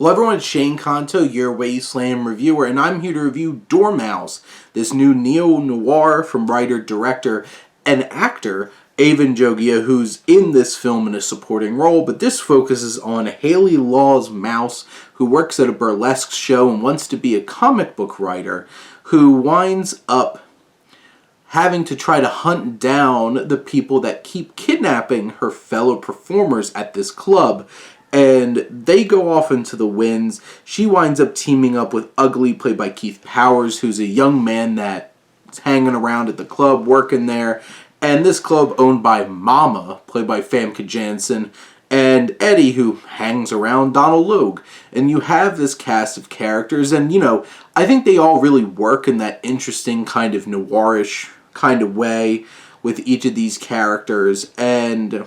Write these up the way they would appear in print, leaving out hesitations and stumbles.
Hello everyone, it's Shane Kanto, your Wasteland reviewer, and I'm here to review Dormouse, this new neo-noir from writer, director, and actor Avan Jogia, who's in this film in a supporting role, but this focuses on Haley Law's mouse, who works at a burlesque show and wants to be a comic book writer, who winds up having to try to hunt down the people that keep kidnapping her fellow performers at this club. And they go off into the winds. She winds up teaming up with Ugly, played by Keith Powers, who's a young man that's hanging around at the club, working there. And this club owned by Mama, played by Famke Janssen, and Eddie, who hangs around Donald Logue. And you have this cast of characters, and, you know, I think they all really work in that interesting kind of noirish kind of way with each of these characters. And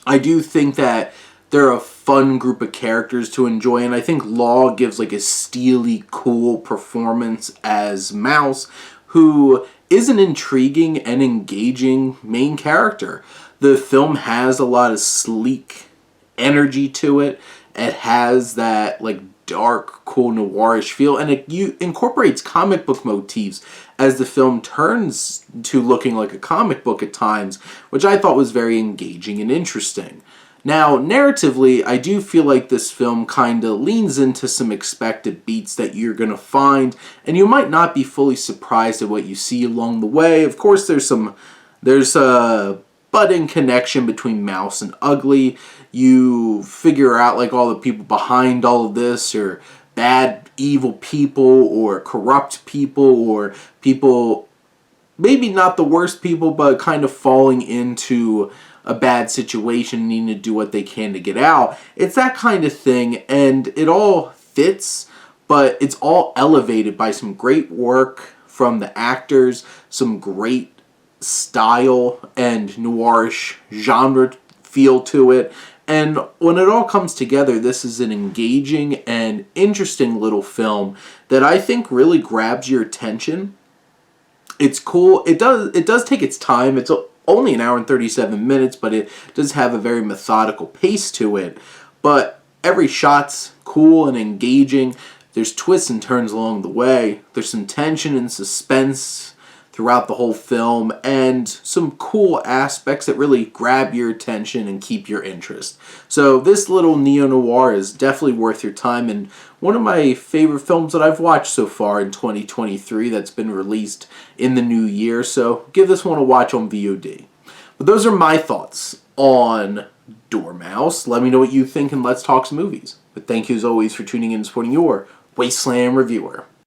I do think that they're a fun group of characters to enjoy, and I think Law gives like a steely, cool performance as Mouse, who is an intriguing and engaging main character. The film has a lot of sleek energy to it. It has that like dark, cool, noirish feel, and it incorporates comic book motifs as the film turns to looking like a comic book at times, which I thought was very engaging and interesting. Now, narratively, I do feel like this film kind of leans into some expected beats that you're going to find, and you might not be fully surprised at what you see along the way. Of course, there's a budding connection between Mouse and Ugly. You figure out like all the people behind all of this are bad, evil people, or corrupt people, or people, maybe not the worst people, but kind of falling into a bad situation, needing to do what they can to get out. It's that kind of thing, and it all fits, but it's all elevated by some great work from the actors, some great style and noirish genre feel to it. And when it all comes together, this is an engaging and interesting little film that I think really grabs your attention. It's cool. It does take its time. It's only an hour and 37 minutes, but it does have a very methodical pace to it. But every shot's cool and engaging. There's twists and turns along the way. There's some tension and suspense throughout the whole film, and some cool aspects that really grab your attention and keep your interest. So this little neo-noir is definitely worth your time, and one of my favorite films that I've watched so far in 2023 that's been released in the new year, so give this one a watch on VOD. But those are my thoughts on Dormouse. Let me know what you think, and let's talk some movies. But thank you as always for tuning in and supporting your Wasteland reviewer.